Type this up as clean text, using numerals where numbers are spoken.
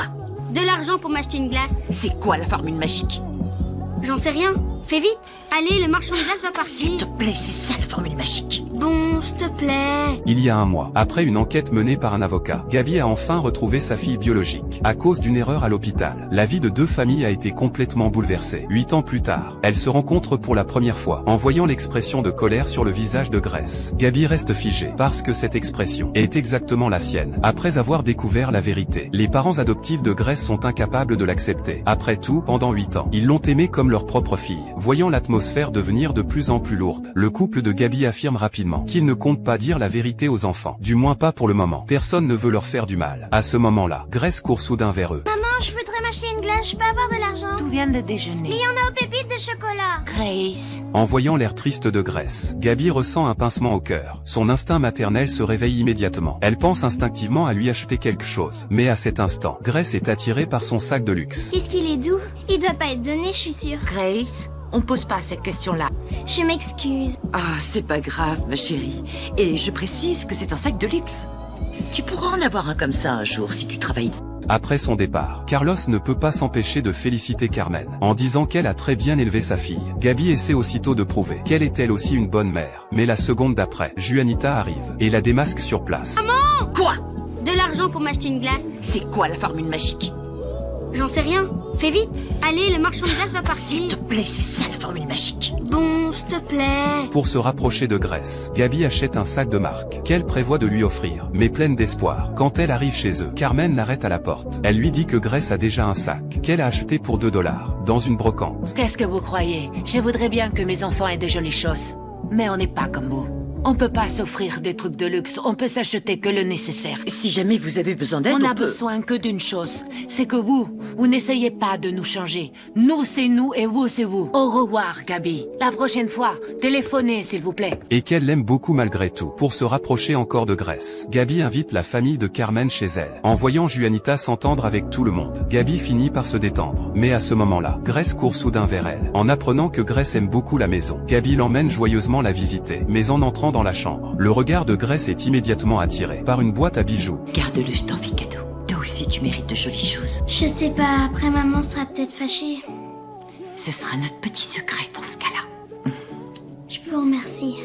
Quoi? De l'argent pour m'acheter une glace. C'est quoi la formule magique? J'en sais rien. Fais vite. Allez, le marchand de glace va S'il partir. te plaît, c'est ça la formule magique. Bon, s'il te plaît. Il y a un mois, après une enquête menée par un avocat, Gabi a enfin retrouvé sa fille biologique. À cause d'une erreur à l'hôpital, la vie de deux familles a été complètement bouleversée. 8 ans plus tard, elles se rencontrent pour la première fois. En voyant l'expression de colère sur le visage de Grace, Gabi reste figée, parce que cette expression est exactement la sienne. Après avoir découvert la vérité, les parents adoptifs de Grace sont incapables de l'accepter. Après tout, pendant 8 ans, ils l'ont aimée comme leur propre fille. Voyant l'atmosphère devenir de plus en plus lourde, le couple de Gabi affirme rapidement qu'il ne compte pas dire la vérité aux enfants. Du moins pas pour le moment. Personne ne veut leur faire du mal. À ce moment-là, Grace court soudain vers eux. Maman, je voudrais m'acheter une glace, je peux avoir de l'argent? Tout vient de déjeuner. Mais il y en a aux pépites de chocolat. Grace. En voyant l'air triste de Grace, Gabi ressent un pincement au cœur. Son instinct maternel se réveille immédiatement. Elle pense instinctivement à lui acheter quelque chose. Mais à cet instant, Grace est attirée par son sac de luxe. Qu'est-ce qu'il est doux. Il doit pas être donné, je suis sûre. Grace, on pose pas cette question-là. Je m'excuse. Ah, c'est pas grave, ma chérie. Et je précise que c'est un sac de luxe. Tu pourras en avoir un comme ça un jour si tu travailles. Après son départ, Carlos ne peut pas s'empêcher de féliciter Carmen, en disant qu'elle a très bien élevé sa fille. Gabi essaie aussitôt de prouver qu'elle est elle aussi une bonne mère. Mais la seconde d'après, Juanita arrive, et la démasque sur place. Quoi? De l'argent pour m'acheter une glace. C'est quoi la formule magique? J'en sais rien. Fais vite. Allez, le marchand de glace va S'il partir. te plaît, c'est ça la formule magique. Bon, s'il te plaît. Pour se rapprocher de Grace, Gabi achète un sac de marque, qu'elle prévoit de lui offrir, mais pleine d'espoir. Quand elle arrive chez eux, Carmen l'arrête à la porte. Elle lui dit que Grace a déjà un sac, qu'elle a acheté pour 2 $, dans une brocante. Qu'est-ce que vous croyez? Je voudrais bien que mes enfants aient de jolies choses. Mais on n'est pas comme vous. On peut pas s'offrir des trucs de luxe, on peut s'acheter que le nécessaire. Si jamais vous avez besoin d'aide, On a peut... besoin que d'une chose, c'est que vous n'essayez pas de nous changer. Nous, c'est nous et vous, c'est vous. Au revoir, Gabi. La prochaine fois, téléphonez, s'il vous plaît. Et qu'elle l'aime beaucoup malgré tout. Pour se rapprocher encore de Grace, Gabi invite la famille de Carmen chez elle. En voyant Juanita s'entendre avec tout le monde, Gabi finit par se détendre. Mais à ce moment-là, Grace court soudain vers elle. En apprenant que Grace aime beaucoup la maison, Gabi l'emmène joyeusement la visiter. Mais en entrant dans la chambre, le regard de Grace est immédiatement attiré par une boîte à bijoux. Garde-le, je t'en fais cadeau. Toi aussi, tu mérites de jolies choses. Je sais pas, après maman sera peut-être fâchée. Ce sera notre petit secret dans ce cas-là. Je vous remercie.